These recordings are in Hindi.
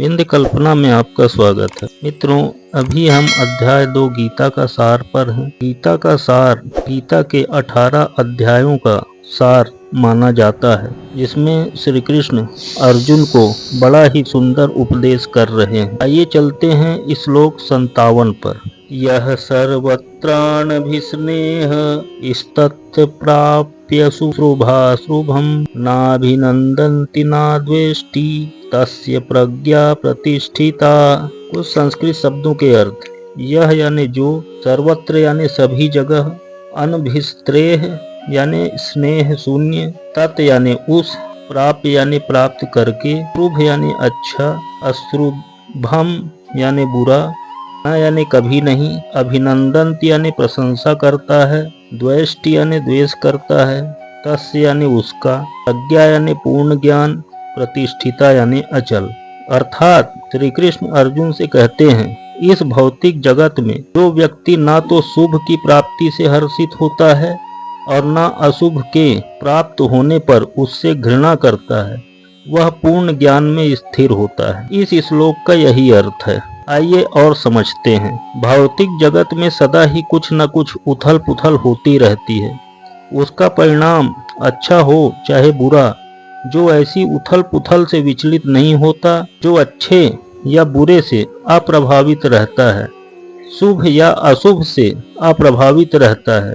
विंध्य कल्पना में आपका स्वागत है। मित्रों, अभी हम अध्याय 2 गीता का सार पर हैं। गीता का सार गीता के 18 अध्यायों का सार माना जाता है, जिसमें श्री कृष्ण अर्जुन को बड़ा ही सुंदर उपदेश कर रहे हैं। आइए चलते हैं श्लोक 57 पर। यह सर्वत्रानभिस्नेह स्तत्र प्राप्य शुभाशुभम नाभिनंदन्ति नाद्वेष्टि तस्य प्रज्ञा प्रतिष्ठिता। कुछ संस्कृत शब्दों के अर्थ। यह यानी जो, सर्वत्र यानी सभी जगह, अनभिस्त्रेह यानी स्नेह शून्य, तत् यानी उस, प्राप्य यानी प्राप्त करके, शुभ यानी अच्छा, अशुभम यानी बुरा, न यानी कभी नहीं, अभिनंदन यानी प्रशंसा करता है, द्वेष्टि यानी द्वेष करता है, तस्य यानी उसका, प्रज्ञा यानी पूर्ण ज्ञान, प्रतिष्ठिता यानी अचल। अर्थात श्री कृष्ण अर्जुन से कहते हैं, इस भौतिक जगत में जो व्यक्ति ना तो शुभ की प्राप्ति से हर्षित होता है और ना अशुभ के प्राप्त होने पर उससे घृणा करता है, वह पूर्ण ज्ञान में स्थिर होता है। इस श्लोक का यही अर्थ है। आइए और समझते हैं। भौतिक जगत में सदा ही कुछ न कुछ उथल पुथल होती रहती है। उसका परिणाम अच्छा हो चाहे बुरा, जो ऐसी उथल पुथल से विचलित नहीं होता, जो अच्छे या बुरे से अप्रभावित रहता है, शुभ या अशुभ से अप्रभावित रहता है,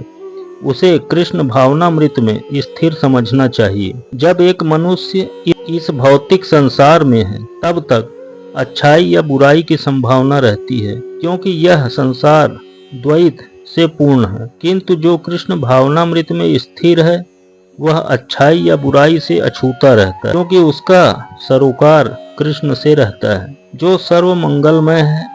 उसे कृष्ण भावनामृत में स्थिर समझना चाहिए। जब एक मनुष्य इस भौतिक संसार में है, तब तक अच्छाई या बुराई की संभावना रहती है, क्योंकि यह संसार द्वैत से पूर्ण है। किंतु जो कृष्ण भावनामृत में स्थिर है, वह अच्छाई या बुराई से अछूता रहता है, क्योंकि उसका सरोकार कृष्ण से रहता है, जो सर्व मंगलमय है।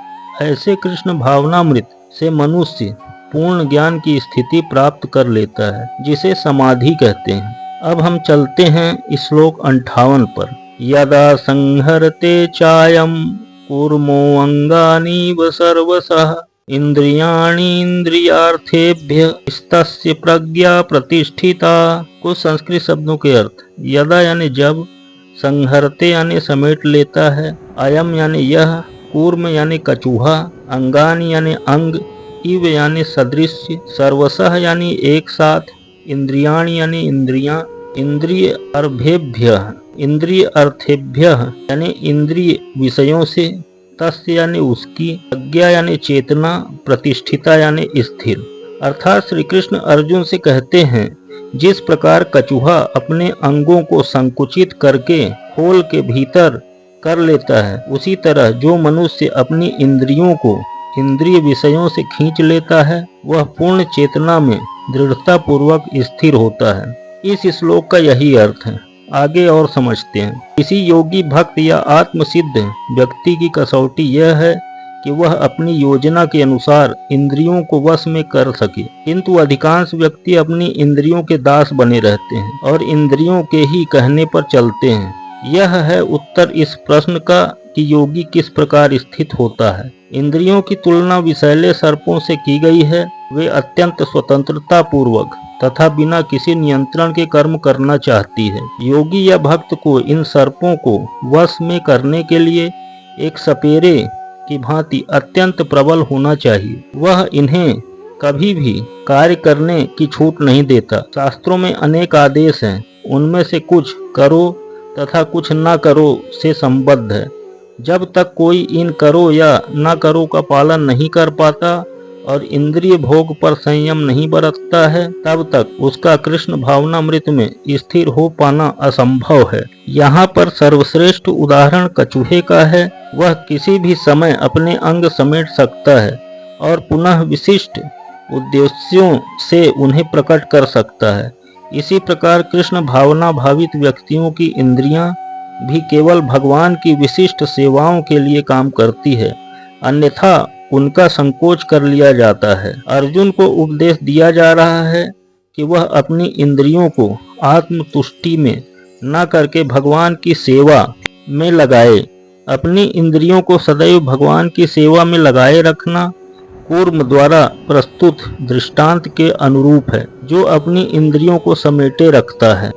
ऐसे कृष्ण भावनामृत से मनुष्य पूर्ण ज्ञान की स्थिति प्राप्त कर लेता है, जिसे समाधि कहते हैं। अब हम चलते हैं श्लोक 58 पर। यदा संहरते चायम कूर्मो अंगानीव सर्वशः इंद्रियार्थेभ्य तस्य प्रज्ञा प्रतिष्ठिता। कुछ संस्कृत शब्दों के अर्थ। यदा यानी जब, संहरते यानी समेट लेता है, अयम यानी यह, कूर्म यानी कचूहा, अंगानी यानी अंग, इव यानी सदृश्य, सर्वशः यानी एक साथ, इंद्रियाणि यानी इंद्रियां, इंद्रिय अर्थेभ्य यानी इंद्रिय विषयों से, तस्य यानी उसकी, प्रज्ञा यानी चेतना, प्रतिष्ठिता यानी स्थिर। अर्थात श्री कृष्ण अर्जुन से कहते हैं, जिस प्रकार कचूहा अपने अंगों को संकुचित करके खोल के भीतर कर लेता है, उसी तरह जो मनुष्य अपनी इंद्रियों को इंद्रिय विषयों से खींच लेता है, वह पूर्ण चेतना में दृढ़ता पूर्वक स्थिर होता है। इस श्लोक का यही अर्थ है। आगे और समझते हैं। किसी योगी भक्त या आत्मसिद्ध व्यक्ति की कसौटी यह है कि वह अपनी योजना के अनुसार इंद्रियों को वश में कर सके, किंतु अधिकांश व्यक्ति अपनी इंद्रियों के दास बने रहते हैं और इंद्रियों के ही कहने पर चलते हैं। यह है उत्तर इस प्रश्न का कि योगी किस प्रकार स्थित होता है। इंद्रियों की तुलना विषैले सर्पों से की गई है। वे अत्यंत स्वतंत्रता पूर्वक तथा बिना किसी नियंत्रण के कर्म करना चाहती है। योगी या भक्त को इन सर्पों को वश में करने के लिए एक सपेरे की भांति अत्यंत प्रबल होना चाहिए। वह इन्हें कभी भी कार्य करने की छूट नहीं देता। शास्त्रों में अनेक आदेश हैं, उनमें से कुछ करो तथा कुछ न करो से संबद्ध है। जब तक कोई इन करो या न करो का पालन नहीं कर पाता और इंद्रिय भोग पर संयम नहीं बरतता है, तब तक उसका कृष्ण भावनामृत में स्थिर हो पाना असंभव है। यहाँ पर सर्वश्रेष्ठ उदाहरण कचूहे का है। वह किसी भी समय अपने अंग समेट सकता है और पुनः विशिष्ट उद्देश्यों से उन्हें प्रकट कर सकता है। इसी प्रकार कृष्ण भावना भावित व्यक्तियों की इंद्रियां भी केवल भगवान की विशिष्ट सेवाओं के लिए काम करती है, अन्यथा उनका संकोच कर लिया जाता है। अर्जुन को उपदेश दिया जा रहा है कि वह अपनी इंद्रियों को आत्मतुष्टि में न करके भगवान की सेवा में लगाए। अपनी इंद्रियों को सदैव भगवान की सेवा में लगाए रखना कूर्म द्वारा प्रस्तुत दृष्टांत के अनुरूप है, जो अपनी इंद्रियों को समेटे रखता है।